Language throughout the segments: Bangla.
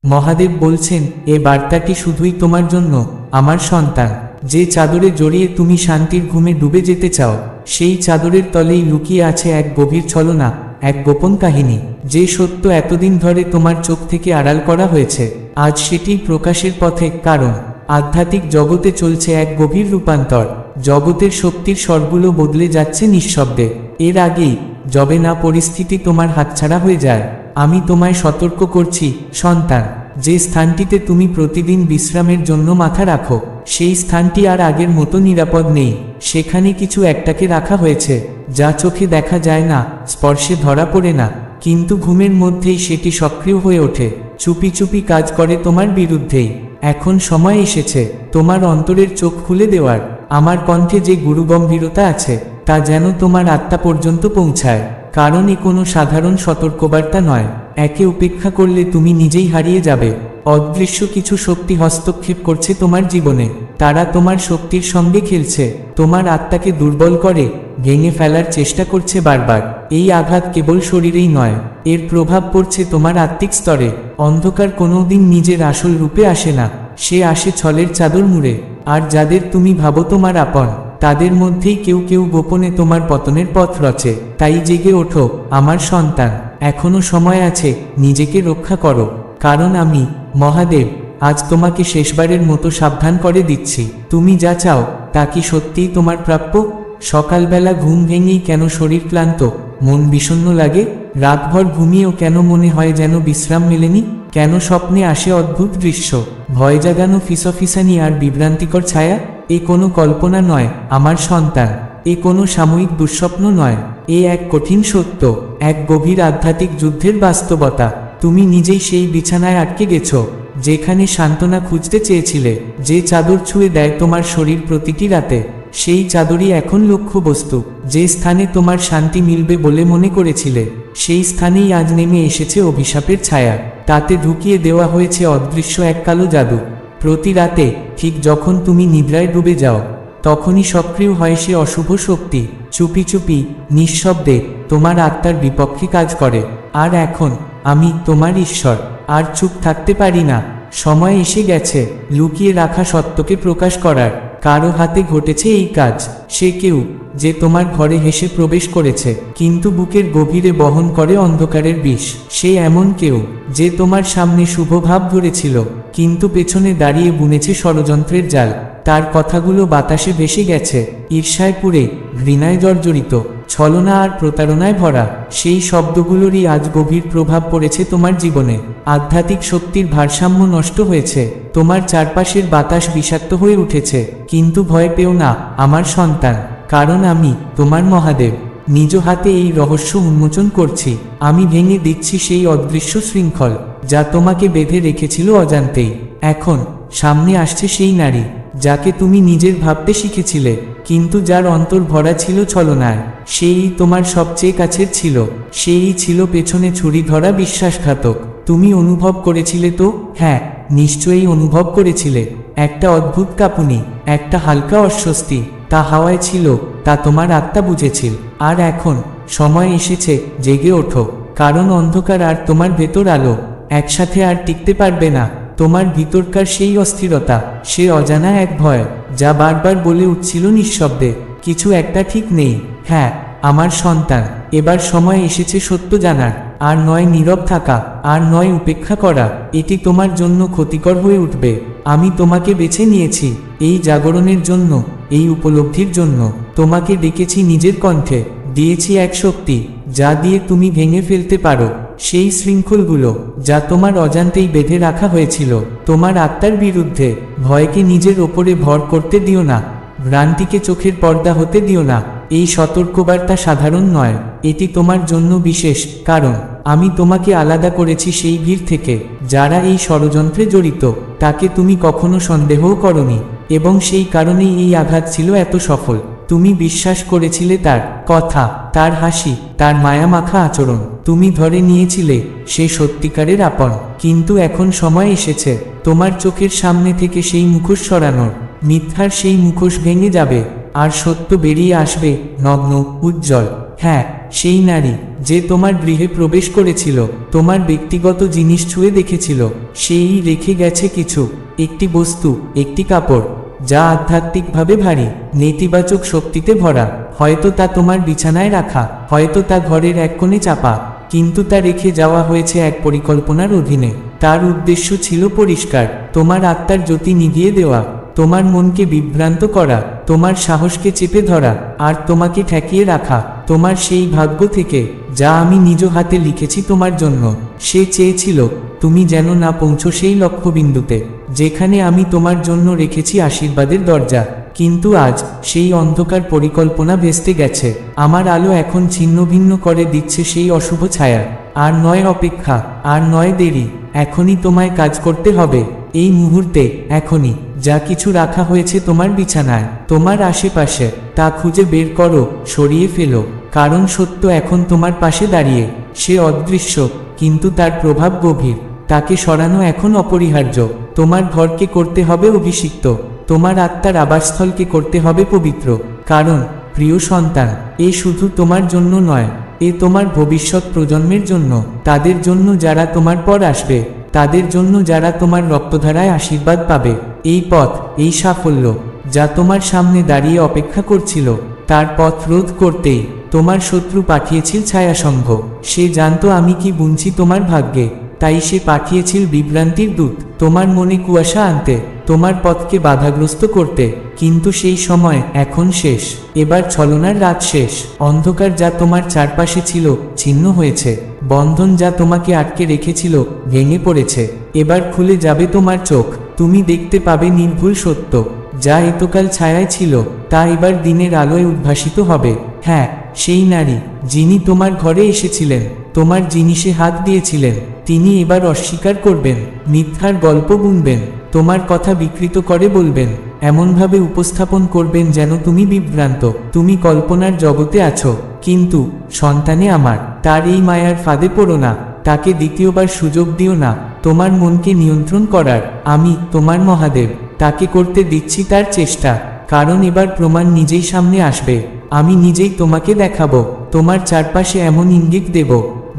মহাদেব বলছেন, এ বার্তাটি শুধুই তোমার জন্য, আমার সন্তান। যে চাদরে জড়িয়ে তুমি শান্তির ঘুমে ডুবে যেতে চাও, সেই চাদরের তলেই লুকিয়ে আছে এক গভীর ছলনা, এক গোপন কাহিনী। যে সত্য এতদিন ধরে তোমার চোখ থেকে আড়াল করা হয়েছে, আজ সেটি প্রকাশের পথে। কারণ আধ্যাত্মিক জগতে চলছে এক গভীর রূপান্তর। জগতের শক্তির স্বরগুলো বদলে যাচ্ছে নিঃশব্দে। এর আগেই যবে না পরিস্থিতি তোমার হাতছাড়া হয়ে যায়, আমি তোমায় সতর্ক করছি, সন্তান। যে স্থানটিতে তুমি প্রতিদিন বিশ্রামের জন্য মাথা রাখো, সেই স্থানটি আর আগের মতো নিরাপদ নেই। সেখানে কিছু একটাকে রাখা হয়েছে, যা চোখে দেখা যায় না, স্পর্শে ধরা পড়ে না, কিন্তু ঘুমের মধ্যেই সেটি সক্রিয় হয়ে ওঠে, চুপি চুপি কাজ করে তোমার বিরুদ্ধেই। এখন সময় এসেছে তোমার অন্তরের চোখ খুলে দেওয়ার। আমার কণ্ঠে যে গুরুগম্ভীরতা আছে, তা যেন তোমার আত্মা পর্যন্ত পৌঁছায়। কারণ এ কোনো সাধারণ সতর্কবার্তা নয়। একে উপেক্ষা করলে তুমি নিজেই হারিয়ে যাবে। অদৃশ্য কিছু শক্তি হস্তক্ষেপ করছে তোমার জীবনে। তারা তোমার শক্তির সঙ্গে খেলছে, তোমার আত্মাকে দুর্বল করে, ভেঙে ফেলার চেষ্টা করছে বারবার। এই আঘাত কেবল শরীরেই নয়, এর প্রভাব পড়ছে তোমার আত্মিক স্তরে। অন্ধকার কোনোদিন নিজের আসল রূপে আসে না, সে আসে ছলের চাদর মুড়ে। আর যাদের তুমি ভাবো তোমার আপন, তাদের মধ্যেই কেউ কেউ গোপনে তোমার পতনের পথ রচে। তাই জেগে ওঠো আমার সন্তান, এখনো সময় আছে, নিজেকে রক্ষা করো। কারণ আমি, মহাদেব, আজ তোমাকে শেষবারের মতো সাবধান করে দিচ্ছি। তুমি যা চাও তা কি সত্যিই তোমার প্রাপ্য? সকালবেলা ঘুম ভেঙেই কেন শরীর ক্লান্ত, মন বিষণ্ণ লাগে? রাতভর ঘুমিয়েও কেন মনে হয় যেন বিশ্রাম মেলেনি? কেন স্বপ্নে আসে অদ্ভুত দৃশ্য, ভয় জাগানো ফিসফিসানি আর বিভ্রান্তিকর ছায়া? এ কোনো কল্পনা নয় আমার সন্তান, এ কোনো সাময়িক দুঃস্বপ্ন নয়। এ এক কঠিন সত্য, এক গভীর আধ্যাত্মিক যুদ্ধের বাস্তবতা। তুমি নিজেই সেই বিছানায় আটকে গেছো, যেখানে সান্ত্বনা খুঁজতে চেয়েছিলে, যে চাদর ছুঁয়ে দেয় তোমার শরীর প্রতিটি রাতে। সেই চাদরই এখন লক্ষ্যবস্তু। যে স্থানে তোমার শান্তি মিলবে বলে মনে করেছিলে, সেই স্থানেই আজ নেমে এসেছে অভিশাপের ছায়া। তাতে ঢুকিয়ে দেওয়া হয়েছে অদৃশ্য এক কালো জাদু। প্রতি রাতে ঠিক যখন তুমি নিদ্রায় ডুবে যাও, তখনই সক্রিয় হয় সে অশুভ শক্তি। চুপি চুপি, নিঃশব্দে তোমার আত্মার বিপক্ষে কাজ করে। আর এখন আমি, তোমার ঈশ্বর, আর চুপ থাকতে পারি না। সময় এসে গেছে লুকিয়ে রাখা সত্যকে প্রকাশ করার। কারো হাতে ঘটেছে এই কাজ। সে কেউ যে তোমার ঘরে হেসে প্রবেশ করেছে, কিন্তু বুকের গভীরে বহন করে অন্ধকারের বিষ। সে এমন কেউ যে তোমার সামনে শুভ ভাব ধরেছিল, কিন্তু পেছনে দাঁড়িয়ে বুনেছে ষড়যন্ত্রের জাল। তার কথাগুলো বাতাসে ভেসে গেছে, ঈর্ষায় পুড়ে, ঘৃণায় জর্জরিত, ছলনা আর প্রতারণায় ভরা। সেই শব্দগুলোরই আজ গভীর প্রভাব পড়েছে তোমার জীবনে। আধ্যাত্মিক শক্তির ভারসাম্য নষ্ট হয়েছে, তোমার চারপাশের বাতাস বিষাক্ত হয়ে উঠেছে। কিন্তু ভয় পেও না আমার সন্তান, কারণ আমি, তোমার মহাদেব, নিজ হাতে এই রহস্য উন্মোচন করছি। আমি ভেঙে দিচ্ছি সেই অদৃশ্য শৃঙ্খল, যা তোমাকে বেঁধে রেখেছিল অজান্তেই। এখন সামনে আসছে সেই নারী, যাকে তুমি নিজের ভাবতে শিখেছিলে, কিন্তু যার অন্তর ভরা ছিল ছলনায়। সেই তোমার সবচেয়ে কাছের ছিল, সেই ছিল পেছনে ছুরি ধরা বিশ্বাসঘাতক। তুমি অনুভব করেছিলে তো? হ্যাঁ, নিশ্চয়ই অনুভব করেছিলে। একটা অদ্ভুত কাঁপুনি, একটা হালকা অস্বস্তি, তা হাওয়ায় ছিল, তা তোমার আত্মা বুঝেছিল। আর এখন সময় এসেছে, জেগে ওঠো। কারণ অন্ধকার আর তোমার ভেতর আলো একসাথে আর টিকতে পারবে না। তোমার ভিতরকার সেই অস্থিরতা, সে অজানা এক ভয়, যা বারবার বলে উঠছিল নিঃশব্দে, কিছু একটা ঠিক নেই। হ্যাঁ আমার সন্তান, এবার সময় এসেছে সত্য জানার। আর নয় নীরব থাকা, আর নয় উপেক্ষা করা। এটি তোমার জন্য ক্ষতিকর হয়ে উঠবে। আমি তোমাকে বেছে নিয়েছি এই জাগরণের জন্য, এই উপলব্ধির জন্য। তোমাকে ডেকেছি নিজের কণ্ঠে, দিয়েছি এক শক্তি, যা দিয়ে তুমি ভেঙে ফেলতে পারো সেই শৃঙ্খলগুলো যা তোমার অজান্তেই বেঁধে রাখা হয়েছিল তোমার আত্মার বিরুদ্ধে। ভয়কে নিজের ওপরে ভর করতে দিও না, ভ্রান্তিকে চোখের পর্দা হতে দিও না। এই সতর্কবার্তা সাধারণ নয়, এটি তোমার জন্য বিশেষ। কারণ আমি তোমাকে আলাদা করেছি সেই ভিড় থেকে, যারা এই ষড়যন্ত্রে জড়িত। তাকে তুমি কখনো সন্দেহও করনি, এবং সেই কারণেই এই আঘাত ছিল এত সফল। তুমি বিশ্বাস করেছিলে তার কথা, তার হাসি, তার মায়ামাখা আচরণ। তুমি ধরে নিয়েছিলে সে সত্যিকারের আপন। কিন্তু এখন সময় এসেছে তোমার চোখের সামনে থেকে সেই মুখোশ সরানোর। মিথ্যার সেই মুখোশ ভেঙে যাবে, আর সত্য বেরিয়ে আসবে, নগ্ন, উজ্জ্বল। হ্যাঁ, সেই নারী যে তোমার গৃহে প্রবেশ করেছিল, তোমার ব্যক্তিগত জিনিস ছুঁয়ে দেখেছিল, সেই রেখে গেছে কিছু, একটি বস্তু, একটি কাপড়, যা আধ্যাত্মিকভাবে ভারী, নেতিবাচক শক্তিতে ভরা। হয়তো তা তোমার বিছানায় রাখা, হয়তো তা ঘরের এক কোণে চাপা, কিন্তু তা রেখে যাওয়া হয়েছে এক পরিকল্পনার অধীনে। তার উদ্দেশ্য ছিল পরিষ্কার, তোমার আত্মার জ্যোতি নিভিয়ে দেওয়া, তোমার মনকে বিভ্রান্ত করা, তোমার সাহসকে চেপে ধরা, আর তোমাকে ঠেকিয়ে রাখা তোমার সেই ভাগ্য থেকে, যা আমি নিজ হাতে লিখেছি তোমার জন্য। সে চেয়েছিল তুমি যেন না পৌঁছো সেই লক্ষ্যবিন্দুতে, যেখানে আমি তোমার জন্য রেখেছি আশীর্বাদের দরজা। কিন্তু আজ সেই অন্ধকার পরিকল্পনা ভেস্তে গেছে। আমার আলো এখন ছিন্নভিন্ন করে দিচ্ছে সেই অশুভ ছায়া। আর নয় অপেক্ষা, আর নয় দেরি, এখনই তোমায় কাজ করতে হবে। এই মুহূর্তে, এখনই। যা কিছু রাখা হয়েছে তোমার বিছানায়, তোমার আশেপাশে, তা খুঁজে বের করো, সরিয়ে ফেলো। কারণ সত্য এখন তোমার পাশে দাঁড়িয়ে। সে অদৃশ্য, কিন্তু তার প্রভাব গভীর। তাকে সরানো এখন অপরিহার্য। তোমার ঘরকে করতে হবে অভিষিক্ত, তোমার আত্মার আবাসস্থলকে করতে হবে পবিত্র। কারণ প্রিয় সন্তান, এ শুধু তোমার জন্য নয়, এ তোমার ভবিষ্যৎ প্রজন্মের জন্য, তাদের জন্য যারা তোমার পর আসবে, তাদের জন্য যারা তোমার রক্তধারায় আশীর্বাদ পাবে। এই পথ, এই সাফল্য, যা তোমার সামনে দাঁড়িয়ে অপেক্ষা করছিল, তার পথ রোধ করতেই তোমার শত্রু পাঠিয়েছিল ছায়াসংঘ। সে জানতো আমি কি বুনছি তোমার ভাগ্যে, তাই সে পাঠিয়েছিল বিভ্রান্তির দূত, তোমার মনে কুয়াশা আনতে, তোমার পথকে বাধাগ্রস্ত করতে। কিন্তু সেই সময় এখন শেষ। এবার ছলনার রাত শেষ। অন্ধকার যা তোমার চারপাশে ছিল, ছিন্ন হয়েছে। বন্ধন যা তোমাকে আটকে রেখেছিল, ভেঙে পড়েছে। এবার খুলে যাবে তোমার চোখ। তুমি দেখতে পাবে নির্ভুল সত্য, যা এতকাল ছায়ায় ছিল, তা এবার দিনের আলোয় উদ্ভাসিত হবে। হ্যাঁ, সেই নারী, যিনি তোমার ঘরে এসেছিলেন, তোমার জিনিসে হাত দিয়েছিলেন, তিনি এবার অস্বীকার করবেন, মিথ্যার গল্প বুনবেন, তোমার কথা বিকৃত করে বলবেন, এমনভাবে উপস্থাপন করবেন যেন তুমি বিভ্রান্ত, তুমি কল্পনার জগতে আছো। কিন্তু সন্তানে আমার, তার এই মায়ার ফাঁদে পড়ো না। তাকে দ্বিতীয়বার সুযোগ দিও না তোমার মনকে নিয়ন্ত্রণ করার। আমি, তোমার মহাদেব, তাকে করতে দিচ্ছি তার চেষ্টা। কারণ এবার প্রমাণ নিজেই সামনে আসবে। আমি নিজেই তোমাকে দেখাবো, তোমার চারপাশে এমন ইঙ্গিত দেব,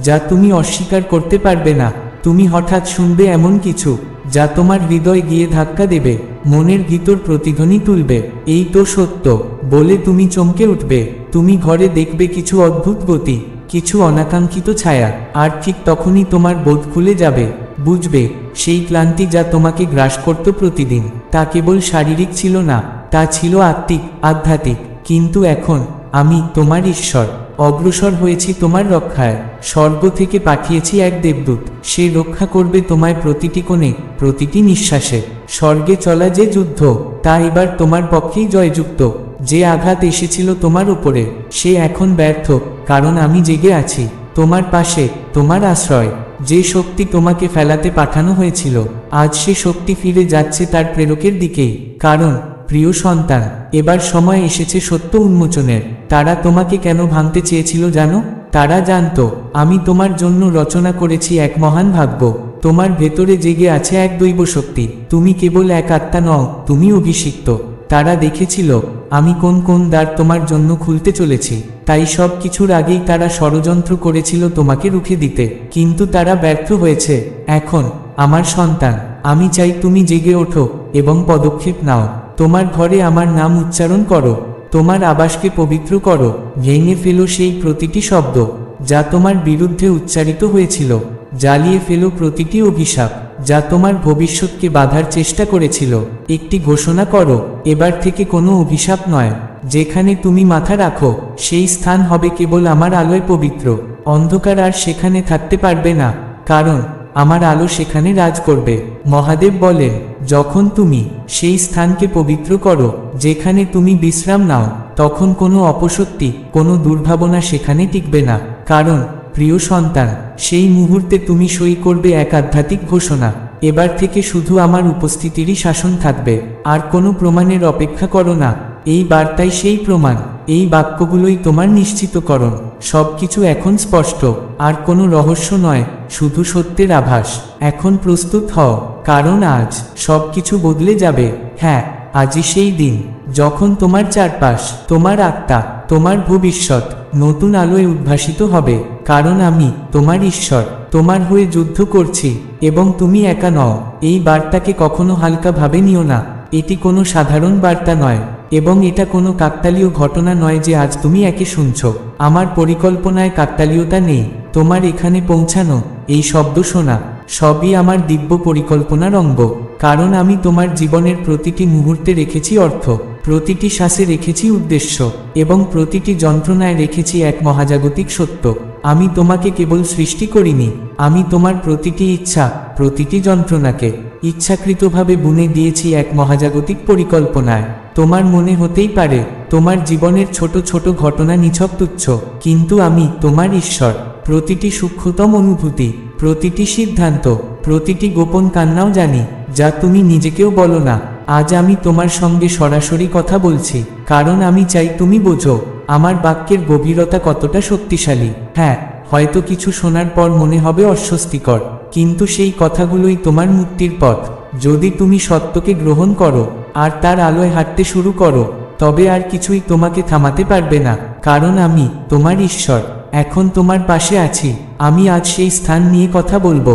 যা তুমি অস্বীকার করতে পারবে না। তুমি হঠাৎ শুনবে এমন কিছু, যা তোমার হৃদয় গিয়ে ধাক্কা দেবে, মনের ভিতর প্রতিধ্বনি তুলবে, এই তো সত্য বলে তুমি চমকে উঠবে। তুমি ঘরে দেখবে কিছু অদ্ভুত গতি, কিছু অনাকাঙ্ক্ষিত ছায়া, আর ঠিক তখনই তোমার বোধ খুলে যাবে। বুঝবে, সেই ক্লান্তি যা তোমাকে গ্রাস করত প্রতিদিন, তা কেবল শারীরিক ছিল না, তা ছিল আত্মিক, আধ্যাত্মিক। কিন্তু এখন আমি, তোমার ঈশ্বর, অগ্রসর হয়েছি তোমার রক্ষায়। স্বর্গ থেকে পাঠিয়েছি এক দেবদূত, সে রক্ষা করবে তোমায় প্রতিটি কোণে, প্রতিটি নিঃশ্বাসে। স্বর্গে চলা যে যুদ্ধ, তা এবার তোমার পক্ষেই জয়যুক্ত। যে আঘাত এসেছিল তোমার উপরে, সে এখন ব্যর্থ, কারণ আমি জেগে আছি তোমার পাশে, তোমার আশ্রয়। যে শক্তি তোমাকে ফেলাতে পাঠানো হয়েছিল, আজ সে শক্তি ফিরে যাচ্ছে তার প্রেরকের দিকেই। কারণ প্রিয় সন্তান, এবার সময় এসেছে সত্য উন্মোচনের। তারা তোমাকে কেন ভাঙতে চেয়েছিল জানো? তারা জানতো আমি তোমার জন্য রচনা করেছি এক মহান ভাগ্য। তোমার ভেতরে জেগে আছে এক দৈব শক্তি। তুমি কেবল এক আত্মা নও, তুমি অভিষিক্ত। তারা দেখেছিল আমি কোন কোন দ্বার তোমার জন্য খুলতে চলেছি, তাই সব কিছুর আগেই তারা ষড়যন্ত্র করেছিল তোমাকে রুখে দিতে। কিন্তু তারা ব্যর্থ হয়েছে। এখন আমার সন্তান, আমি চাই তুমি জেগে ওঠো এবং পদক্ষেপ নাও। তোমার ঘরে আমার নাম উচ্চারণ করো, তোমার আবাসকে পবিত্র করো। ভেঙে ফেলো সেই প্রতিটি শব্দ যা তোমার বিরুদ্ধে উচ্চারিত হয়েছিল। জ্বালিয়ে ফেলো প্রতিটি অভিশাপ যা তোমার ভবিষ্যৎকে বাধার চেষ্টা করেছিল। একটি ঘোষণা করো, এবার থেকে কোনো অভিশাপ নয়। যেখানে তুমি মাথা রাখো, সেই স্থান হবে কেবল আমার আলোয় পবিত্র। অন্ধকার আর সেখানে থাকতে পারবে না, কারণ আমার আলো সেখানে রাজ করবে। মহাদেব বলেন, যখন তুমি সেই স্থানকে পবিত্র করো, যেখানে তুমি বিশ্রাম নাও, তখন কোনো অপশক্তি, কোনো দুর্ভাবনা সেখানে টিকবে না। কারণ প্রিয় সন্তান, সেই মুহূর্তে তুমি সই করবে এক আধ্যাত্মিক ঘোষণা। এবার থেকে শুধু আমার উপস্থিতিরই শাসন থাকবে, আর কোনো প্রমাণের অপেক্ষা করো না। এই বার্তাই সেই প্রমাণ, এই বাক্যগুলোই তোমার নিশ্চিতকরণ। সবকিছু এখন স্পষ্ট, আর কোনো রহস্য নয়, শুধু সত্যের আভাস। এখন প্রস্তুত হও, কারণ আজ সবকিছু বদলে যাবে। হ্যাঁ, আজই সেই দিন যখন তোমার চারপাশ, তোমার আত্মা, তোমার ভবিষ্যৎ নতুন আলোয় উদ্ভাসিত হবে, কারণ আমি তোমার ঈশ্বর তোমার হয়ে যুদ্ধ করছি এবং তুমি একা নও। এই বার্তাকে কখনো হালকাভাবে নিও না। এটি কোনো সাধারণ বার্তা নয় এবং এটা কোনো কাকতালীয় ঘটনা নয় যে আজ তুমি একে শুনছ। আমার পরিকল্পনায় কাকতালীয়তা নেই। তোমার এখানে পৌঁছানো, এই শব্দ শোনা, সবই আমার দিব্য পরিকল্পনার অঙ্গ। কারণ আমি তোমার জীবনের প্রতিটি মুহূর্তে রেখেছি অর্থ, প্রতিটি শ্বাসে রেখেছি উদ্দেশ্য এবং প্রতিটি যন্ত্রণায় রেখেছি এক মহাজাগতিক সত্য। আমি তোমাকে কেবল সৃষ্টি করিনি, আমি তোমার প্রতিটি ইচ্ছা, প্রতিটি যন্ত্রণাকে ইচ্ছাকৃতভাবে বুনে দিয়েছি এক মহাজাগতিক পরিকল্পনায়। তোমার মনে হতেই পারে তোমার জীবনের ছোট ছোট ঘটনা নিছক তুচ্ছ, কিন্তু আমি তোমার ঈশ্বর প্রতিটি সূক্ষ্মতম অনুভূতি, প্রতিটি সিদ্ধান্ত, প্রতিটি গোপন কান্নাও জানি, যা তুমি নিজেকেও বলো না। আজ আমি তোমার সঙ্গে সরাসরি কথা বলছি, কারণ আমি চাই তুমি বোঝো আমার বাক্যের গভীরতা কতটা শক্তিশালী। হ্যাঁ, হয়তো কিছু শোনার পর মনে হবে অস্বস্তিকর, কিন্তু সেই কথাগুলোই তোমার মুক্তির পথ। যদি তুমি সত্যকে গ্রহণ করো আর তার আলোয় হাঁটতে শুরু করো, তবে আর কিছুই তোমাকে থামাতে পারবে না, কারণ আমি তোমার ঈশ্বর এখন তোমার পাশে আছি। আমি আজ সেই স্থান নিয়ে কথা বলবো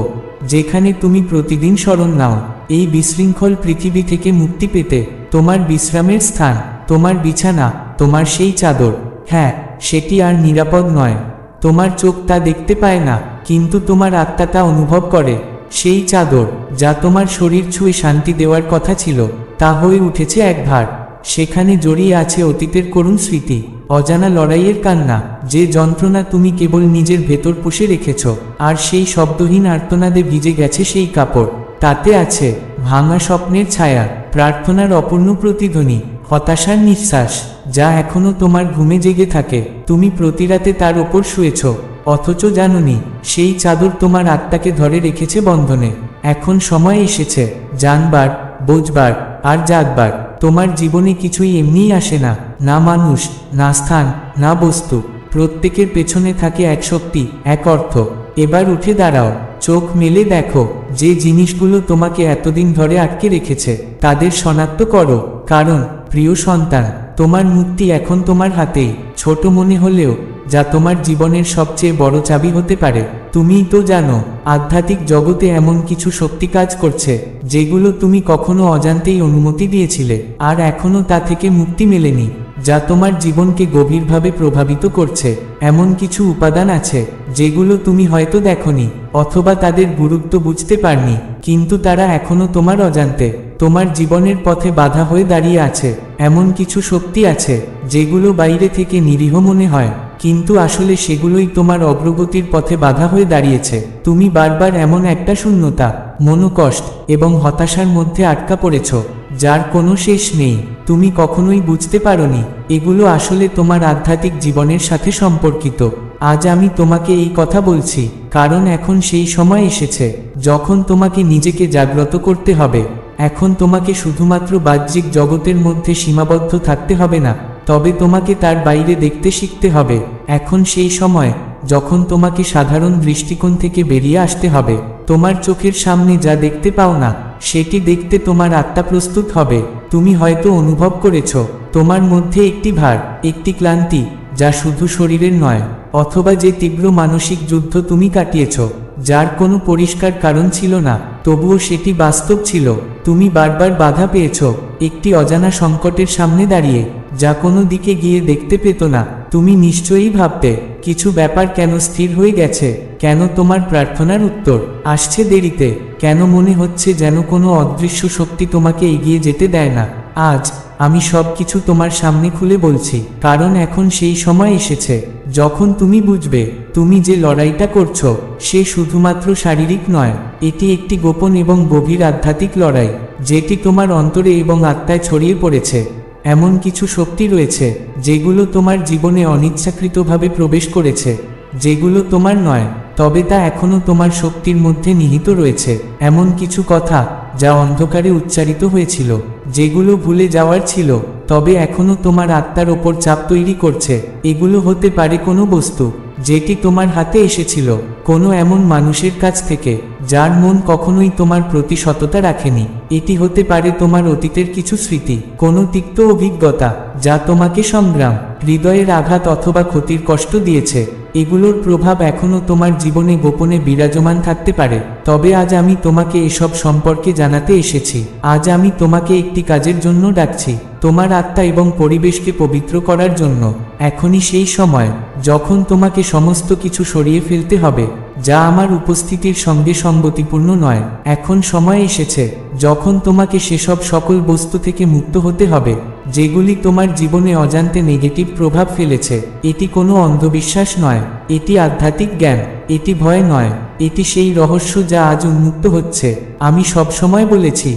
যেখানে তুমি প্রতিদিন শরণ নাও, এই বিশৃঙ্খল পৃথিবী থেকে মুক্তি পেতে। তোমার বিশ্রামের স্থান, তোমার বিছানা, তোমার সেই চাদর। হ্যাঁ, সেটি আর নিরাপদ নয়। তোমার চোখ তা দেখতে পায় না, কিন্তু তোমার আত্মা তা অনুভব করে। সেই চাদর যা তোমার শরীর ছুঁয়ে শান্তি দেওয়ার কথা ছিল, তা হয়ে উঠেছে এক ভার। সেখানে জড়িয়ে আছে অতীতের করুণ স্মৃতি, অজানা লড়াইয়ের কান্না, যে যন্ত্রণা তুমি কেবল নিজের ভেতর পুষে রেখেছ। আর সেই শব্দহীন আর্তনাদে ভিজে গেছে সেই কাপড়। তাতে আছে ভাঙা স্বপ্নের ছায়া, প্রার্থনার অপূর্ণ প্রতিধ্বনি, হতাশার নিঃশ্বাস, যা এখনো তোমার ঘুমে জেগে থাকে। তুমি প্রতি রাতে তার ওপর শুয়েছ, অথচ জানোনি সেই চাদর তোমার আত্মাকে ধরে রেখেছে বন্ধনে। এখন সময় এসেছে জানবার, বুঝবার আর জাগবার। তোমার জীবনে কিছুই এমনিই আসে না, না মানুষ, না স্থান, না বস্তু। প্রত্যেকের পেছনে থাকে এক শক্তি, এক অর্থ। এবার উঠে দাঁড়াও, চোখ মেলে দেখো যে জিনিসগুলো তোমাকে এতদিন ধরে আটকে রেখেছে, তাদের শনাক্ত করো। কারণ প্রিয় সন্তান, তোমার মুক্তি এখন তোমার হাতেই। ছোট মনে হলেও যা তোমার জীবনের সবচেয়ে বড় চাবি হতে পারে। তুমিই তো জানো, আধ্যাত্মিক জগতে এমন কিছু শক্তি কাজ করছে যেগুলো তুমি কখনো অজান্তেই অনুমতি দিয়েছিলে, আর এখনো তা থেকে মুক্তি মেলেনি, যা তোমার জীবনকে গভীরভাবে প্রভাবিত করছে। এমন কিছু উপাদান আছে যেগুলো তুমি হয়তো দেখোনি, অথবা তাদের গুরুত্ব বুঝতে পারনি, কিন্তু তারা এখনো তোমার অজান্তে তোমার জীবনের পথে বাধা হয়ে দাঁড়িয়ে আছে। এমন কিছু শক্তি আছে যেগুলো বাইরে থেকে নিরীহ মনে হয়, কিন্তু আসলে সেগুলোই তোমার অগ্রগতির পথে বাধা হয়ে দাঁড়িয়েছে। তুমি বারবার এমন একটা শূন্যতা, মনোকষ্ট এবং হতাশার মধ্যে আটকা পড়েছ, যার কোনো শেষ নেই। তুমি কখনোই বুঝতে পারোনি এগুলো আসলে তোমার আধ্যাত্মিক জীবনের সাথে সম্পর্কিত। আজ আমি তোমাকে এই কথা বলছি, কারণ এখন সেই সময় এসেছে যখন তোমাকে নিজেকে জাগ্রত করতে হবে। এখন তোমাকে শুধুমাত্র বাহ্যিক জগতের মধ্যে সীমাবদ্ধ থাকতে হবে না, তবে তোমাকে তার বাইরে দেখতে শিখতে হবে। এখন সেই সময় যখন তোমাকে সাধারণ দৃষ্টিকোণ থেকে বেরিয়ে আসতে হবে। তোমার চোখের সামনে যা দেখতে পাও না, সেটি দেখতে তোমার আত্মা প্রস্তুত হবে। তুমি হয়তো অনুভব করেছ তোমার মধ্যে একটি ভার, একটি ক্লান্তি, যা শুধু শরীরের নয়, অথবা যে তীব্র মানসিক যুদ্ধ তুমি কাটিয়েছ, যার কোনো পরিষ্কার কারণ ছিল না, তবুও সেটি বাস্তব ছিল। তুমি বারবার বাধা পেয়েছ একটি অজানা সংকটের সামনে দাঁড়িয়ে, যা কোনো দিকে গিয়ে দেখতে পেত না। তুমি নিশ্চয়ই ভাবতে, কিছু ব্যাপার কেন স্থির হয়ে গেছে, কেন তোমার প্রার্থনার উত্তর আসছে দেরিতে, কেন মনে হচ্ছে যেন কোনো অদৃশ্য শক্তি তোমাকে এগিয়ে যেতে দেয় না। আজ আমি সব কিছু তোমার সামনে খুলে বলছি, কারণ এখন সেই সময় এসেছে যখন তুমি বুঝবে তুমি যে লড়াইটা করছো সে শুধুমাত্র শারীরিক নয়, এটি একটি গোপন এবং গভীর আধ্যাত্মিক লড়াই, যেটি তোমার অন্তরে এবং আত্মায় ছড়িয়ে পড়েছে। এমন কিছু শক্তি রয়েছে যেগুলো তোমার জীবনে অনিচ্ছাকৃতভাবে প্রবেশ করেছে, যেগুলো তোমার নয়, তবে তা এখনো তোমার শক্তির মধ্যে নিহিত রয়েছে। এমন কিছু কথা যা অন্ধকারে উচ্চারিত হয়েছিল, যেগুলো ভুলে যাওয়ার ছিল, তবে এখনো তোমার আত্মার ওপর চাপ তৈরি করছে। এগুলো হতে পারে কোনো বস্তু যেটি তোমার হাতে এসেছিল, কোনো এমন মানুষের কাছ থেকে যার মন কখনোই তোমার প্রতি সততা রাখেনি। এটি হতে পারে তোমার অতীতের কিছু স্মৃতি, কোনো তিক্ত অভিজ্ঞতা যা তোমাকে সংগ্রাম, হৃদয়ের আঘাত অথবা ক্ষতির কষ্ট দিয়েছে। এগুলোর প্রভাব এখনও তোমার জীবনে গোপনে বিরাজমান থাকতে পারে। তবে আজ আমি তোমাকে এসব সম্পর্কে জানাতে এসেছি। আজ আমি তোমাকে একটি কাজের জন্য ডাকছি, তোমার আত্মা এবং পরিবেশকে পবিত্র করার জন্য। এখনই সেই সময় যখন তোমাকে সমস্ত কিছু সরিয়ে ফেলতে হবে যা আমার উপস্থিতির সঙ্গে সঙ্গতিপূর্ণ নয়। এখন সময় এসেছে যখন তোমাকে সেসব সকল বস্তু থেকে মুক্ত হতে হবে যেগুলি তোমার জীবনে অজান্তে নেগেটিভ প্রভাব ফেলেছে। এটি কোনো অন্ধবিশ্বাস নয়, এটি আধ্যাত্মিক জ্ঞান, এটি ভয় নয়, এটি সেই রহস্য যা আজ উন্মুক্ত হচ্ছে। আমি সবসময় বলেছি,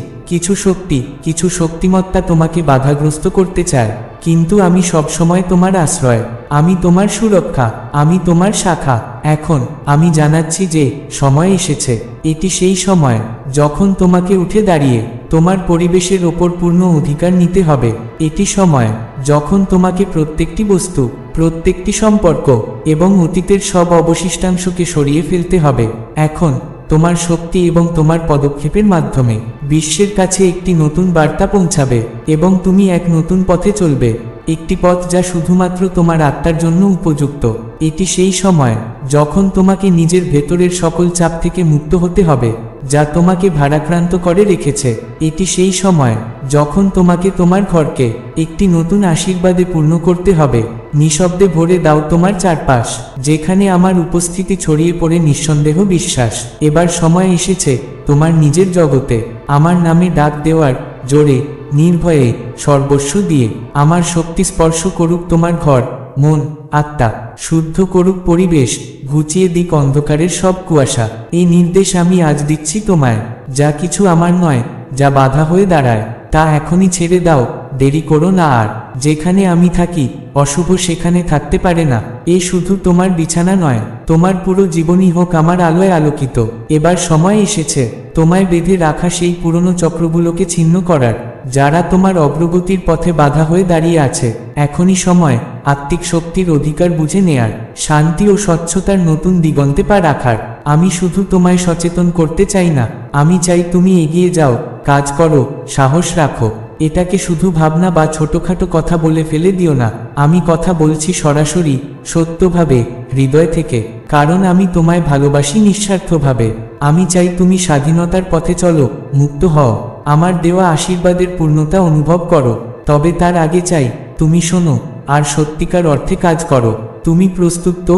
কিছু শক্তিমত্তা তোমাকে বাধাগ্রস্ত করতে চায়, কিন্তু আমি সবসময় তোমার আশ্রয়, আমি তোমার সুরক্ষা, আমি তোমার শাখা। এখন আমি জানাচ্ছি যে সময় এসেছে। এটি সেই সময় যখন তোমাকে উঠে দাঁড়িয়ে তোমার পরিবেশের ওপর পূর্ণ অধিকার নিতে হবে। এটি সময় যখন তোমাকে প্রত্যেকটি বস্তু, প্রত্যেকটি সম্পর্ক এবং অতীতের সব অবশিষ্টাংশকে সরিয়ে ফেলতে হবে। এখন তোমার শক্তি এবং তোমার পদক্ষেপের মাধ্যমে বিশ্বের কাছে একটি নতুন বার্তা পৌঁছাবে এবং তুমি এক নতুন পথে চলবে, একটি পথ যা শুধুমাত্র তোমার আত্মার জন্য উপযুক্ত। এটি সেই সময় যখন তোমাকে নিজের ভেতরের সকল চাপ থেকে মুক্ত হতে হবে যা তোমাকে ভারাক্রান্ত করে রেখেছে। এটি সেই সময় যখন তোমাকে তোমার ঘরকে একটি নতুন আশীর্বাদে পূর্ণ করতে হবে। নিঃশব্দে ভরে দাও তোমার চারপাশ, যেখানে আমার উপস্থিতি ছড়িয়ে পড়ে নিঃসন্দেহ বিশ্বাস। এবার সময় এসেছে তোমার নিজের জগতে আমার নামে ডাক দেওয়ার, জোরে, নির্ভয়ে, সর্বস্ব দিয়ে। আমার শক্তি স্পর্শ করুক তোমার ঘর, মন, আত্মা, শুদ্ধ করুক পরিবেশ, ঘুচিয়ে দিক অন্ধকারের সব কুয়াশা। এই নির্দেশ আমি আজ দিচ্ছি তোমায়। যা কিছু আমার নয়, যা বাধা হয়ে দাঁড়ায়, তা এখনই ছেড়ে দাও, দেরি করো না আর। যেখানে আমি থাকি অশুভ সেখানে থাকতে পারে না। এ শুধু তোমার বিছানা নয়, তোমার পুরো জীবনই হোক আমার আলোয় আলোকিত। এবার সময় এসেছে তোমায় বেঁধে রাখা সেই পুরনো চক্রগুলোকে ছিন্ন করার, যারা তোমার অগ্রগতির পথে বাধা হয়ে দাঁড়িয়ে আছে। এখনই সময় আত্মিক শক্তির অধিকার বুঝে নেয়ার, শান্তি ও স্বচ্ছতার নতুন দিগন্তে পা রাখার। আমি শুধু তোমায় সচেতন করতে চাই না, আমি চাই তুমি এগিয়ে যাও, কাজ করো, সাহস রাখো। এটাকে শুধু ভাবনা বা ছোটখাটো কথা বলে ফেলে দিও না। আমি কথা বলছি সরাসরি, সত্যভাবে, হৃদয় থেকে, কারণ আমি তোমায় ভালোবাসি নিঃস্বার্থভাবে। আমি চাই তুমি স্বাধীনতার পথে চলো, মুক্ত হও, আমার দেওয়া আশীর্বাদের পূর্ণতা অনুভব করো। তবে তার আগে চাই তুমি শোনো আর সত্যিকার অর্থে কাজ করো। তুমি প্রস্তুত তো?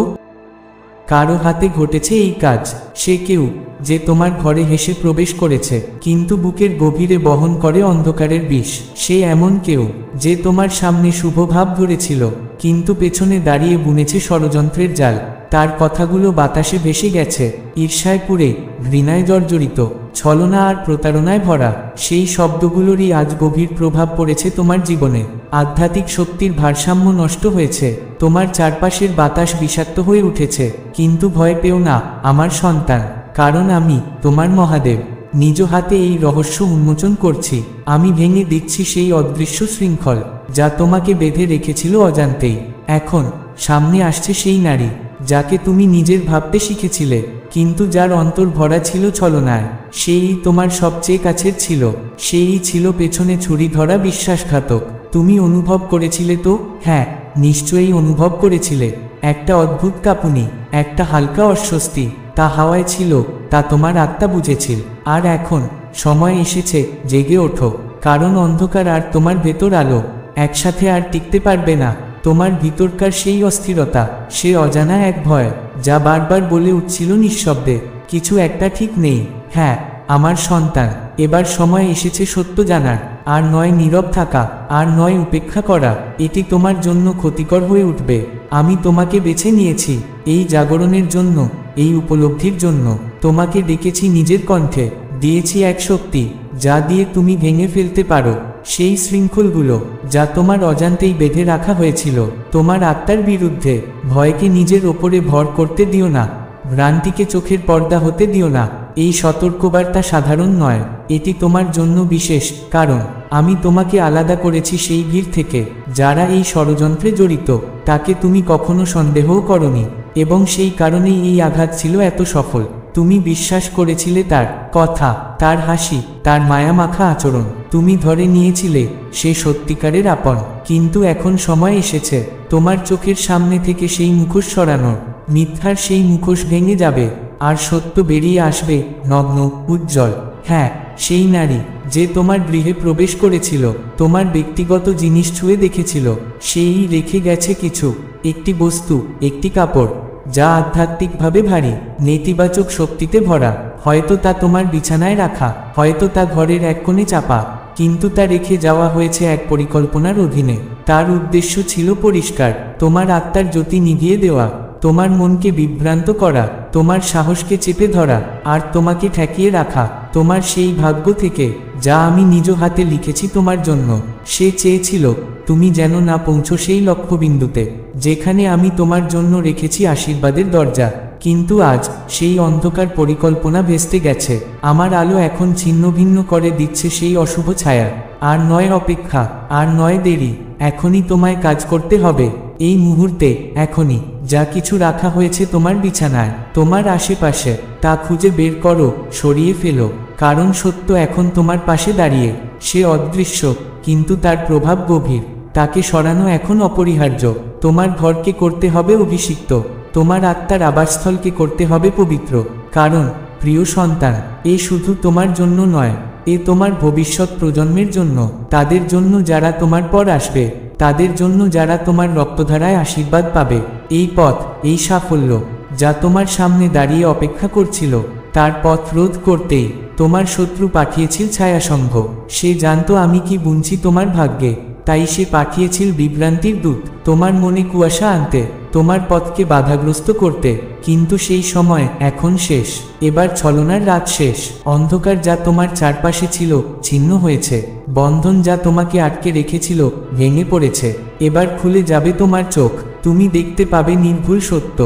কারো হাতে ঘটেছে এই কাজ, সে কেউ যে তোমার ঘরে হেসে প্রবেশ করেছে কিন্তু বুকের গভীরে বহন করে অন্ধকারের বিষ। সে এমন কেউ যে তোমার সামনে শুভ ভাব ধরেছিল কিন্তু পেছনে দাঁড়িয়ে বুনেছে ষড়যন্ত্রের জাল। তার কথাগুলো বাতাসে ভেসে গেছে, ঈর্ষায় পুড়ে, ঘৃণায় জর্জরিত, ছলনা আর প্রতারণায় ভরা। সেই শব্দগুলোরই আজ গভীর প্রভাব পড়েছে তোমার জীবনে। আধ্যাত্মিক শক্তির ভারসাম্য নষ্ট হয়েছে, তোমার চারপাশের বাতাস বিষাক্ত হয়ে উঠেছে। কিন্তু ভয় পেও না আমার সন্তান, কারণ আমি তোমার মহাদেব নিজ হাতে এই রহস্য উন্মোচন করছি। আমি ভেঙে দিচ্ছি সেই অদৃশ্য শৃঙ্খল যা তোমাকে বেঁধে রেখেছিল অজান্তেই। এখন সামনে আসছে সেই নারী যাকে তুমি নিজের ভাবতে শিখেছিলে কিন্তু যার অন্তর ভরা ছিল ছলনায়। সেই তোমার সবচেয়ে কাছের ছিল, সেই ছিল পেছনে ছুরি ধরা বিশ্বাসঘাতক। তুমি অনুভব করেছিলে তো? হ্যাঁ, নিশ্চয়ই অনুভব করেছিলে। একটা অদ্ভুত কাঁপুনি, একটা হালকা অস্বস্তি, তা হাওয়ায় ছিল, তা তোমার আত্মা বুঝেছিল। আর এখন সময় এসেছে, জেগে ওঠো, কারণ অন্ধকার আর তোমার ভেতর আলো একসাথে আর টিকতে পারবে না। তোমার ভিতরকার সেই অস্থিরতা, সে অজানা এক ভয় যা বারবার বলে উঠছিল নিঃশব্দে, কিছু একটা ঠিক নেই। হ্যাঁ আমার সন্তান, এবার সময় এসেছে সত্য জানার। আর নয় নীরব থাকা, আর নয় উপেক্ষা করা, এটি তোমার জন্য ক্ষতিকর হয়ে উঠবে। আমি তোমাকে বেছে নিয়েছি এই জাগরণের জন্য, এই উপলব্ধির জন্য। তোমাকে ডেকেছি নিজের কণ্ঠে, দিয়েছি এক শক্তি যা দিয়ে তুমি ভেঙে ফেলতে পারো সেই শৃঙ্খলগুলো যা তোমার অজান্তেই বেঁধে রাখা হয়েছিল তোমার আত্মার বিরুদ্ধে। ভয়কে নিজের ওপরে ভর করতে দিও না, ভ্রান্তিকে চোখের পর্দা হতে দিও না। এই সতর্কবার্তা সাধারণ নয়, এটি তোমার জন্য বিশেষ, কারণ আমি তোমাকে আলাদা করেছি সেই ভিড় থেকে যারা এই ষড়যন্ত্রে জড়িত। তাকে তুমি কখনো সন্দেহও করনি এবং সেই কারণেই এই আঘাত ছিল এত সফল। তুমি বিশ্বাস করেছিলে তার কথা, তার হাসি, তার মায়ামাখা আচরণ। তুমি ধরে নিয়েছিলে সে সত্যিকারের আপন। কিন্তু এখন সময় এসেছে তোমার চোখের সামনে থেকে সেই মুখোশ সরানোর, মিথ্যার সেই মুখোশ ভেঙে যাবে, আর সত্য বেরিয়ে আসবে, নগ্ন, উজ্জ্বল। হ্যাঁ, সেই নারী যে তোমার গৃহে প্রবেশ করেছিল, তোমার ব্যক্তিগত জিনিস ছুঁয়ে দেখেছিল, সেই রেখে গেছে কিছু, একটি বস্তু, একটি কাপড়, যা আধ্যাত্মিকভাবে ভারী, নেতিবাচক শক্তিতে ভরা। হয়তো তা তোমার বিছানায় রাখা, হয়তো তা ঘরের এক কোণে চাপা, কিন্তু তা রেখে যাওয়া হয়েছে এক পরিকল্পনার অধীনে। তার উদ্দেশ্য ছিল পরিষ্কার, তোমার আত্মার জ্যোতি নিভিয়ে দেওয়া, তোমার মনকে বিভ্রান্ত করা, তোমার সাহসকে চেপে ধরা, আর তোমাকে ঠেকিয়ে রাখা তোমার সেই ভাগ্য থেকে, যা আমি নিজ হাতে লিখেছি তোমার জন্য। সে চেয়েছিল তুমি যেন না পৌঁছো সেই লক্ষ্যবিন্দুতে, যেখানে আমি তোমার জন্য রেখেছি আশীর্বাদের দরজা। কিন্তু আজ সেই অন্ধকার পরিকল্পনা ভেস্তে গেছে। আমার আলো এখন ছিন্ন ভিন্ন করে দিচ্ছে সেই অশুভ ছায়া। আর নয় অপেক্ষা, আর নয় দেরি, এখনই তোমায় কাজ করতে হবে। এই মুহূর্তে, এখনই, যা কিছু রাখা হয়েছে তোমার বিছানায়, তোমার আশেপাশে, তা খুঁজে বের করো, সরিয়ে ফেলো। কারণ সত্য এখন তোমার পাশে দাঁড়িয়ে। সে অদৃশ্য, কিন্তু তার প্রভাব গভীর। তাকে সরানো এখন অপরিহার্য। তোমার ঘরকে করতে হবে অভিষিক্ত, তোমার আত্মার আবাসস্থলকে করতে হবে পবিত্র। কারণ প্রিয় সন্তান, এ শুধু তোমার জন্য নয়, এ তোমার ভবিষ্যৎ প্রজন্মের জন্য, তাদের জন্য যারা তোমার পর আসবে, তাদের জন্য যারা তোমার রক্তধারায় আশীর্বাদ পাবে। এই পথ, এই সাফল্য, যা তোমার সামনে দাঁড়িয়ে অপেক্ষা করছিল, তার পথ রোধ করতেই তোমার শত্রু পাঠিয়েছিল ছায়াসংঘ। সে জানতো আমি কি বুনছি তোমার ভাগ্যে, তাই সে পাঠিয়েছিল বিভ্রান্তির দূত, তোমার মনে কুয়াশা আনতে, তোমার পথকে বাধাগ্রস্ত করতে। কিন্তু সেই সময় এখন শেষ। এবার ছলনার রাত শেষ। অন্ধকার যা তোমার চারপাশে ছিল, ছিন্ন হয়েছে। বন্ধন যা তোমাকে আটকে রেখেছিল, ভেঙে পড়েছে। এবার খুলে যাবে তোমার চোখ। তুমি দেখতে পাবে নির্ভুল সত্য,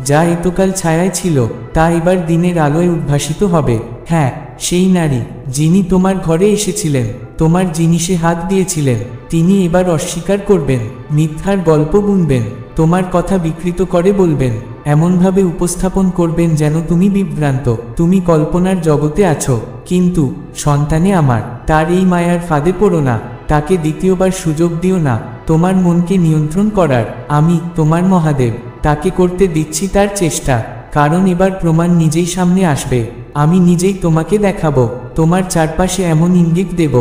যা এতকাল ছায়ায় ছিল, তা এবার দিনের আলোয় উদ্ভাসিত হবে। হ্যাঁ, সেই নারী যিনি তোমার ঘরে এসেছিলেন, তোমার জিনিসে হাত দিয়েছিলেন, তিনি এবার অস্বীকার করবেন, মিথ্যার গল্প বুনবেন, তোমার কথা বিকৃত করে বলবেন, এমনভাবে উপস্থাপন করবেন যেন তুমি বিভ্রান্ত, তুমি কল্পনার জগতে আছো। কিন্তু সন্তানে আমার, তার এই মায়ার ফাঁদে পড়ো না, তাকে দ্বিতীয়বার সুযোগ দিও না। তোমার মনকে নিয়ন্ত্রণ করার আমি, তোমার মহাদেব, তাকে করতে দিচ্ছি তার চেষ্টা। কারণ এবার প্রমাণ নিজেই সামনে আসবে। আমি নিজেই তোমাকে দেখাবো, তোমার চারপাশে এমন ইঙ্গিত দেব,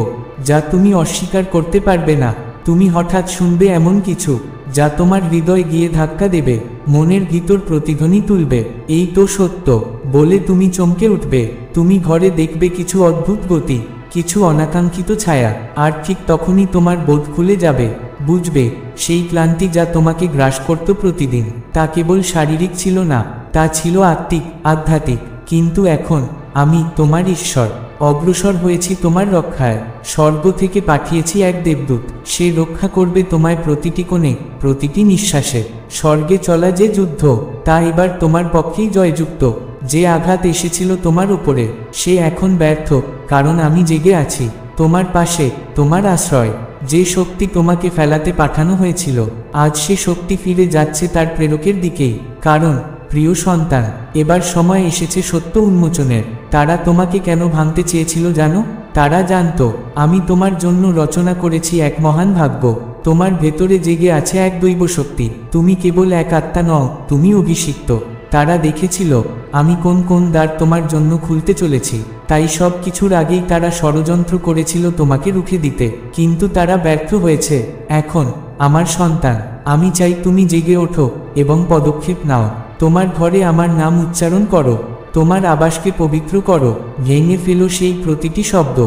যা তুমি অস্বীকার করতে পারবে না। তুমি হঠাৎ শুনবে এমন কিছু, যা তোমার হৃদয় গিয়ে ধাক্কা দেবে, মনের ভিতর প্রতিধ্বনি তুলবে, এই তো সত্য বলে তুমি চমকে উঠবে। তুমি ঘরে দেখবে কিছু অদ্ভুত গতি, কিছু অনাকাঙ্ক্ষিত ছায়া, আর ঠিক তখনই তোমার বোধ খুলে যাবে। বুঝবে, সেই ক্লান্তি যা তোমাকে গ্রাস করত প্রতিদিন, তা কেবল শারীরিক ছিল না, তা ছিল আত্মিক, আধ্যাত্মিক। কিন্তু এখন আমি, তোমার ঈশ্বর, অগ্রসর হয়েছি তোমার রক্ষায়। স্বর্গ থেকে পাঠিয়েছি এক দেবদূত, সে রক্ষা করবে তোমায় প্রতিটি কোণে, প্রতিটি নিঃশ্বাসে। স্বর্গে চলা যে যুদ্ধ, তা এবার তোমার পক্ষেই জয়যুক্ত। যে আঘাত এসেছিল তোমার উপরে, সে এখন ব্যর্থ, কারণ আমি জেগে আছি তোমার পাশে, তোমার আশ্রয়। যে শক্তি তোমাকে ফেলাতে পাঠানো হয়েছিল, আজ সে শক্তি ফিরে যাচ্ছে তার প্রেরকের দিকেই। কারণ প্রিয় সন্তান, এবার সময় এসেছে সত্য উন্মোচনের। তারা তোমাকে কেন ভাঙতে চেয়েছিল জানো? তারা জানতো আমি তোমার জন্য রচনা করেছি এক মহান ভাগ্য। তোমার ভেতরে জেগে আছে এক দৈব শক্তি। তুমি কেবল এক আত্মা নও, তুমি অভিষিক্ত। তারা দেখেছিল আমি কোন কোন দ্বার তোমার জন্য খুলতে চলেছি, তাই সব কিছুর আগেই তারা ষড়যন্ত্র করেছিল তোমাকে রুখে দিতে, কিন্তু তারা ব্যর্থ হয়েছে। এখন আমার সন্তান, আমি চাই তুমি জেগে ওঠো এবং পদক্ষেপ নাও। তোমার ঘরে আমার নাম উচ্চারণ করো, তোমার আবাসকে পবিত্র করো। ভেঙে ফেলো সেই প্রতিটি শব্দ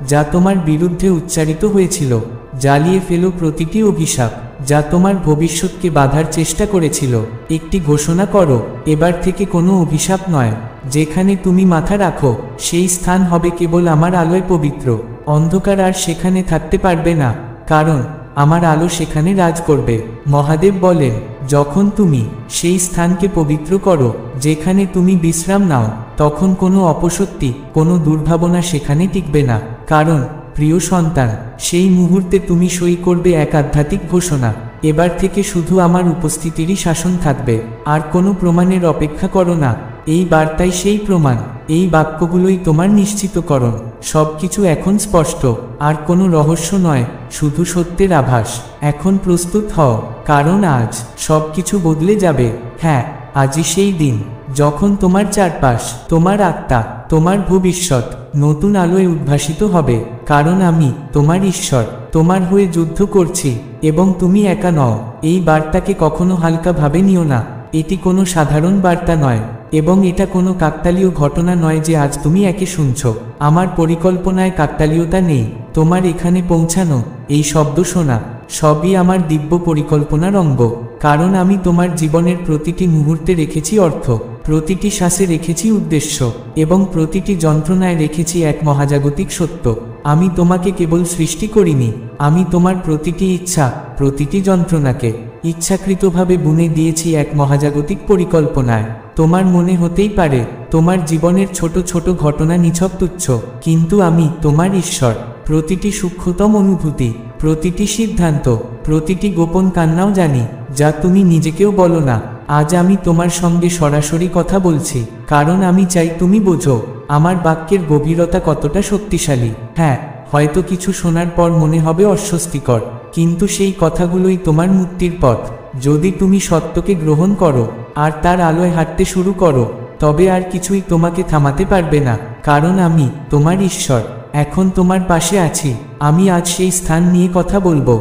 যা তোমার বিরুদ্ধে উচ্চারিত হয়েছিল। জ্বালিয়ে ফেলো প্রতিটি অভিশাপ যা তোমার ভবিষ্যৎকে বাধার চেষ্টা করেছিল। একটি ঘোষণা করো, এবার থেকে কোনো অভিশাপ নয়। যেখানে তুমি মাথা রাখো, সেই স্থান হবে কেবল আমার আলোয় পবিত্র। অন্ধকার আর সেখানে থাকতে পারবে না, কারণ আমার আলো সেখানে রাজ করবে। মহাদেব বলেন, যখন তুমি সেই স্থানকে পবিত্র করো যেখানে তুমি বিশ্রাম নাও, তখন কোনো অপশক্তি, কোনো দুর্ভাবনা সেখানে টিকবে না। কারণ প্রিয় সন্তান, সেই মুহূর্তে তুমি সই করবে এক আধ্যাত্মিক ঘোষণা। এবার থেকে শুধু আমার উপস্থিতিরই শাসন থাকবে, আর কোনো প্রমাণের অপেক্ষা করো না। এই বার্তাই সেই প্রমাণ, এই বাক্যগুলোই তোমার নিশ্চিতকরণ। সব কিছু এখন স্পষ্ট, আর কোনো রহস্য নয়, শুধু সত্যের আভাস। এখন প্রস্তুত হও, কারণ আজ সবকিছু বদলে যাবে। হ্যাঁ, আজই সেই দিন যখন তোমার চারপাশ, তোমার আত্মা, তোমার ভবিষ্যৎ নতুন আলোয় উদ্ভাসিত হবে। কারণ আমি, তোমার ঈশ্বর, তোমার হয়ে যুদ্ধ করছি, এবং তুমি একা নও। এই বার্তাকে কখনো হালকাভাবে নিও না। এটি কোনো সাধারণ বার্তা নয়, এবং এটা কোনো কাকতালীয় ঘটনা নয় যে আজ তুমি একে শুনছ। আমার পরিকল্পনায় কাকতালীয়তা নেই। তোমার এখানে পৌঁছানো, এই শব্দ শোনা, সবই আমার দিব্য পরিকল্পনার অঙ্গ। কারণ আমি তোমার জীবনের প্রতিটি মুহূর্তে রেখেছি অর্থ, প্রতিটি শ্বাসে রেখেছি উদ্দেশ্য, এবং প্রতিটি যন্ত্রণায় রেখেছি এক মহাজাগতিক সত্য। আমি তোমাকে কেবল সৃষ্টি করিনি, আমি তোমার প্রতিটি ইচ্ছা, প্রতিটি যন্ত্রণাকে ইচ্ছাকৃতভাবে বুনে দিয়েছি এক মহাজাগতিক পরিকল্পনায়। তোমার মনে হতেই পারে তোমার জীবনের ছোট ছোট ঘটনা নিছক তুচ্ছ, কিন্তু আমি, তোমার ঈশ্বর, প্রতিটি সূক্ষ্মতম অনুভূতি, প্রতিটি সিদ্ধান্ত, প্রতিটি গোপন কান্নাও জানি, যা তুমি নিজেকেও বলো না। আজ আমি তোমার সঙ্গে সরাসরি কথা বলছি, কারণ আমি চাই তুমি বোঝো আমার বাক্যের গভীরতা কতটা শক্তিশালী। হ্যাঁ, হয়তো কিছু শোনার পর মনে হবে অস্বস্তিকর, কিন্তু সেই কথাগুলোই তোমার মুক্তির পথ। যদি তুমি সত্যকে গ্রহণ করো আর তার আলোয় হাঁটতে শুরু করো, তবে আর কিছুই তোমাকে থামাতে পারবে না। কারণ আমি, তোমার ঈশ্বর, এখন তোমার পাশে আছি। আমি আজ সেই স্থান নিয়ে কথা বলবো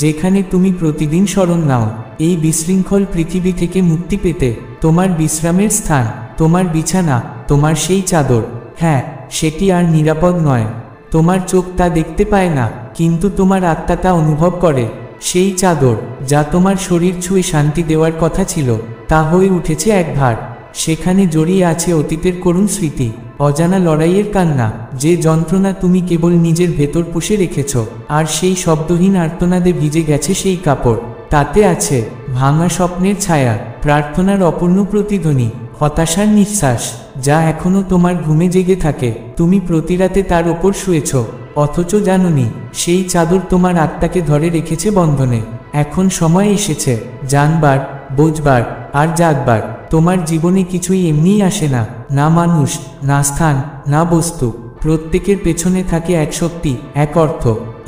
যেখানে তুমি প্রতিদিন শরণ নাও, এই বিশৃঙ্খল পৃথিবী থেকে মুক্তি পেতে। তোমার বিশ্রামের স্থান, তোমার বিছানা, তোমার সেই চাদর। হ্যাঁ, সেটি আর নিরাপদ নয়। তোমার চোখ তা দেখতে পায় না, কিন্তু তোমার আত্মা তা অনুভব করে। সেই চাদর, যা তোমার শরীর ছুঁয়ে শান্তি দেওয়ার কথা ছিল, তা হয়ে উঠেছে এক ভার। সেখানে জড়িয়ে আছে অতীতের করুণ স্মৃতি, অজানা লড়াইয়ের কান্না, যে যন্ত্রণা তুমি কেবল নিজের ভেতর পুষে রেখেছ। আর সেই শব্দহীন আর্তনাদে ভিজে গেছে সেই কাপড়। তাতে আছে ভাঙা স্বপ্নের ছায়া, প্রার্থনার অপূর্ণ প্রতিধ্বনি, হতাশার নিঃশ্বাস, যা এখনো তোমার ঘুমে জেগে থাকে। তুমি প্রতি রাতে তার ওপর শুয়েছ, অথচ জানোনি সেই চাদর তোমার আত্মাকে ধরে রেখেছে বন্ধনে। এখন সময় এসেছে জানবার, বুঝবার আর জাগবার। তোমার জীবনে কিছুই এমনিই আসে না, না মানুষ, না স্থান, না বস্তু। প্রত্যেকের পেছনে থাকে এক শক্তি, এক অর্থ।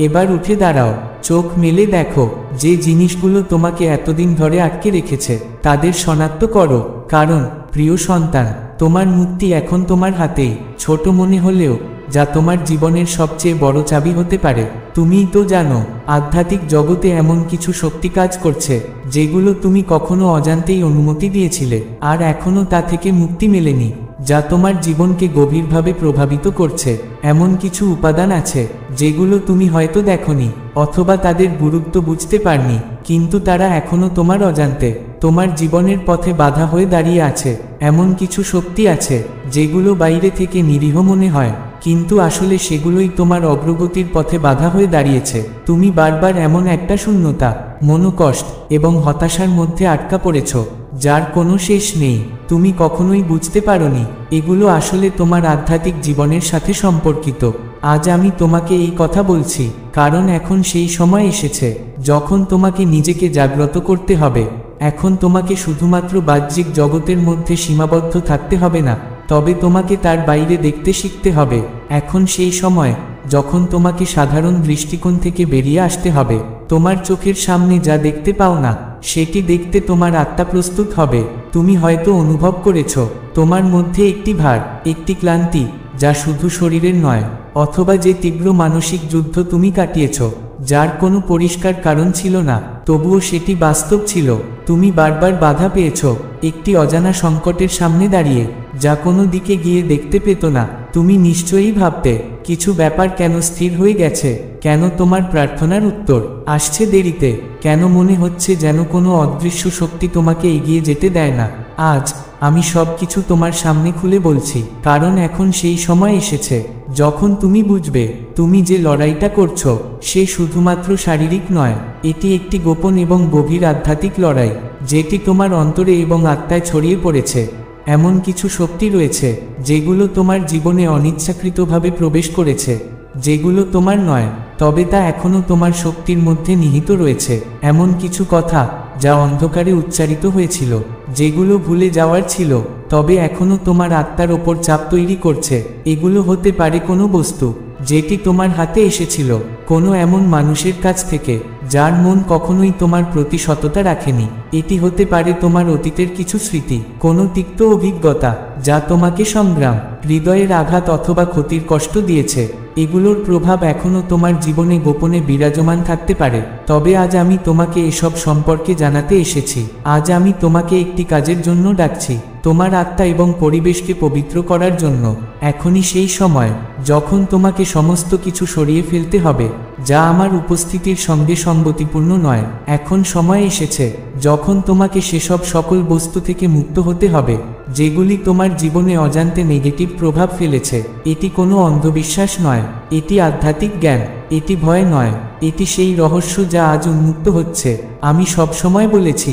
এবার উঠে দাঁড়াও, চোখ মেলে দেখো যে জিনিসগুলো তোমাকে এতদিন ধরে আটকে রেখেছে, তাদের শনাক্ত করো। কারণ প্রিয় সন্তান, তোমার মুক্তি এখন তোমার হাতেই। ছোট মনে হলেও যা তোমার জীবনের সবচেয়ে বড় চাবি হতে পারে। তুমিই তো জানো, আধ্যাত্মিক জগতে এমন কিছু শক্তি কাজ করছে যেগুলো তুমি কখনো অজান্তেই অনুমতি দিয়েছিলে, আর এখনো তা থেকে মুক্তি মেলেনি, যা তোমার জীবনকে গভীরভাবে প্রভাবিত করছে। এমন কিছু উপাদান আছে যেগুলো তুমি হয়তো দেখোনি, অথবা তাদের গুরুত্ব বুঝতে পারনি, কিন্তু তারা এখনো তোমার অজান্তে তোমার জীবনের পথে বাধা হয়ে দাঁড়িয়ে আছে। এমন কিছু শক্তি আছে যেগুলো বাইরে থেকে নিরীহ মনে হয়, কিন্তু আসলে সেগুলোই তোমার অগ্রগতির পথে বাধা হয়ে দাঁড়িয়েছে। তুমি বারবার এমন একটা শূন্যতা, মনোকষ্ট এবং হতাশার মধ্যে আটকা পড়েছ, যার কোনো শেষ নেই। তুমি কখনোই বুঝতে পারোনি এগুলো আসলে তোমার আধ্যাত্মিক জীবনের সাথে সম্পর্কিত। আজ আমি তোমাকে এই কথা বলছি কারণ এখন সেই সময় এসেছে যখন তোমাকে নিজেকে জাগ্রত করতে হবে। এখন তোমাকে শুধুমাত্র বাহ্যিক জগতের মধ্যে সীমাবদ্ধ থাকতে হবে না, তবে তোমাকে তার বাইরে দেখতে শিখতে হবে। এখন সেই সময় যখন তোমাকে সাধারণ দৃষ্টিকোণ থেকে বেরিয়ে আসতে হবে। তোমার চোখের সামনে যা দেখতে পাও না, সেটি দেখতে তোমার আত্মা প্রস্তুত হবে। তুমি হয়তো অনুভব করেছ তোমার মধ্যে একটি ভার, একটি ক্লান্তি, যা শুধু শরীরের নয়, অথবা যে তীব্র মানসিক যুদ্ধ তুমি কাটিয়েছ, যার কোনো পরিষ্কার কারণ ছিল না, তবুও সেটি বাস্তব ছিল। তুমি বারবার বাধা পেয়েছ একটি অজানা সংকটের সামনে দাঁড়িয়ে, যা কোনো দিকে গিয়ে দেখতে পেত না। তুমি নিশ্চয়ই ভাবতে, কিছু ব্যাপার কেন স্থির হয়ে গেছে, কেন তোমার প্রার্থনার উত্তর আসছে দেরিতে, কেন মনে হচ্ছে যেন কোনো অদৃশ্য শক্তি তোমাকে এগিয়ে যেতে দেয় না। আজ আমি সব কিছু তোমার সামনে খুলে বলছি, কারণ এখন সেই সময় এসেছে যখন তুমি বুঝবে তুমি যে লড়াইটা করছো সে শুধুমাত্র শারীরিক নয়, এটি একটি গোপন এবং গভীর আধ্যাত্মিক লড়াই, যেটি তোমার অন্তরে এবং আত্মায় ছড়িয়ে পড়েছে। এমন কিছু শক্তি রয়েছে যেগুলো তোমার জীবনে অনিচ্ছাকৃতভাবে প্রবেশ করেছে, যেগুলো তোমার নয়, তবে তা এখনও তোমার শক্তির মধ্যে নিহিত রয়েছে। এমন কিছু কথা যা অন্ধকারে উচ্চারিত হয়েছিল, যেগুলো ভুলে যাওয়ার ছিল, তবে এখনও তোমার আত্মার ওপর চাপ তৈরি করছে। এগুলো হতে পারে কোনো বস্তু যেটি তোমার হাতে এসেছিল কোনো এমন মানুষের কাছ থেকে যার মন কখনোই তোমার প্রতি সততা রাখেনি। এটি হতে পারে তোমার অতীতের কিছু স্মৃতি, কোনো তিক্ত অভিজ্ঞতা যা তোমাকে সংগ্রাম, হৃদয়ের আঘাত অথবা ক্ষতির কষ্ট দিয়েছে। এগুলোর প্রভাব এখনও তোমার জীবনে গোপনে বিরাজমান থাকতে পারে। তবে আজ আমি তোমাকে এসব সম্পর্কে জানাতে এসেছি। আজ আমি তোমাকে একটি কাজের জন্য ডাকছি, তোমার আত্মা এবং পরিবেশকে পবিত্র করার জন্য। এখনই সেই সময় যখন তোমাকে সমস্ত কিছু সরিয়ে ফেলতে হবে যা আমার উপস্থিতির সঙ্গে সঙ্গতিপূর্ণ নয়। এখন সময় এসেছে যখন তোমাকে সেসব সকল বস্তু থেকে মুক্ত হতে হবে যেগুলি তোমার জীবনে অজান্তে নেগেটিভ প্রভাব ফেলেছে। এটি কোনো অন্ধবিশ্বাস নয়, এটি আধ্যাত্মিক জ্ঞান, এটি ভয় নয়, এটি সেই রহস্য যা আজ উন্মুক্ত হচ্ছে। আমি সবসময় বলেছি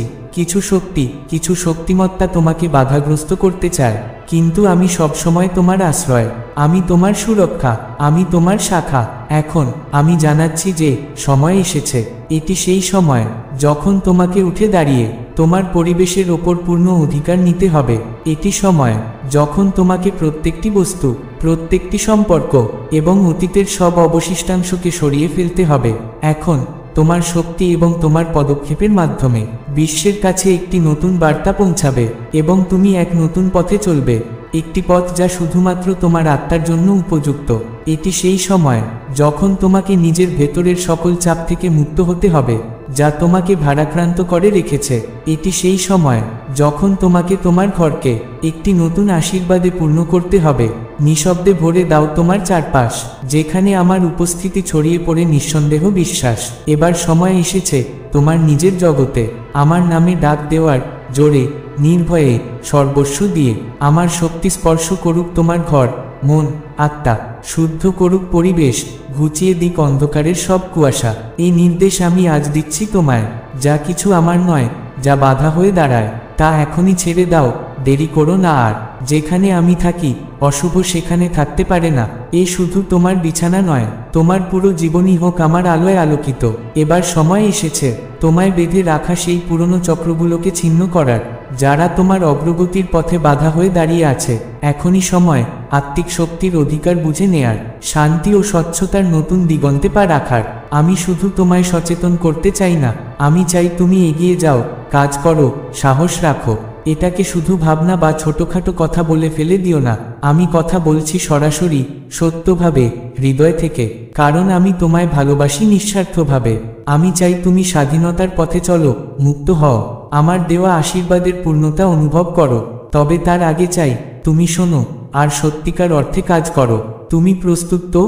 কিছু শক্তিমত্তা তোমাকে বাধাগ্রস্ত করতে চায়, কিন্তু আমি সবসময় তোমার আশ্রয়, আমি তোমার সুরক্ষা, আমি তোমার শাখা। এখন আমি জানাচ্ছি যে সময় এসেছে। এটি সেই সময় যখন তোমাকে উঠে দাঁড়িয়ে তোমার পরিবেশের ওপর পূর্ণ অধিকার নিতে হবে। এটি সময় যখন তোমাকে প্রত্যেকটি বস্তু, প্রত্যেকটি সম্পর্ক এবং অতীতের সব অবশিষ্টাংশকে সরিয়ে ফেলতে হবে। এখন তোমার শক্তি এবং তোমার পদক্ষেপের মাধ্যমে বিশ্বের কাছে একটি নতুন বার্তা পৌঁছাবে এবং তুমি এক নতুন পথে চলবে, একটি পথ যা শুধুমাত্র তোমার আত্মার জন্য উপযুক্ত। এটি সেই সময় যখন তোমাকে নিজের ভেতরের সকল চাপ থেকে মুক্ত হতে হবে যা তোমাকে ভারাক্রান্ত করে রেখেছে। এটি সেই সময় যখন তোমাকে তোমার ঘরকে একটি নতুন আশীর্বাদে পূর্ণ করতে হবে। নিঃশব্দে ভরে দাও তোমার চারপাশ, যেখানে আমার উপস্থিতি ছড়িয়ে পড়ে নিঃসন্দেহ বিশ্বাস। এবার সময় এসেছে তোমার নিজের জগতে আমার নামে ডাক দেওয়ার, জোরে, নির্ভয়ে, সর্বস্ব দিয়ে। আমার শক্তি স্পর্শ করুক তোমার ঘর, মন, আত্মা, শুদ্ধ করুক পরিবেশ, ঘুচিয়ে দিক অন্ধকারের সব কুয়াশা। এই নির্দেশ আমি আজ দিচ্ছি তোমায়। যা কিছু আমার নয়, যা বাধা হয়ে দাঁড়ায়, তা এখনই ছেড়ে দাও, দেরি করো না আর। যেখানে আমি থাকি অশুভ সেখানে থাকতে পারে না। এ শুধু তোমার বিছানা নয়, তোমার পুরো জীবনই হোক আমার আলোয় আলোকিত। এবার সময় এসেছে তোমায় বেঁধে রাখা সেই পুরনো চক্রগুলোকে ছিন্ন করার যারা তোমার অগ্রগতির পথে বাধা হয়ে দাঁড়িয়ে আছে। এখনই সময় আত্মিক শক্তির অধিকার বুঝে নেয়ার, শান্তি ও স্বচ্ছতার নতুন দিগন্তে পা রাখার। আমি শুধু তোমায় সচেতন করতে চাই না, আমি চাই তুমি এগিয়ে যাও, কাজ করো, সাহস রাখো। এটাকে শুধু ভাবনা বা ছোটখাটো কথা বলে ফেলে দিও না। আমি কথা বলছি সরাসরি, সত্যভাবে, হৃদয় থেকে, কারণ আমি তোমায় ভালোবাসি নিঃস্বার্থভাবে। আমি চাই তুমি স্বাধীনতার পথে চলো, মুক্ত হও, আমার দেওয়া আশীর্বাদের পূর্ণতা অনুভব করো। তবে তার আগে চাই তুমি শোনো আর সত্যিকার অর্থে কাজ করো। তুমি প্রস্তুত তো?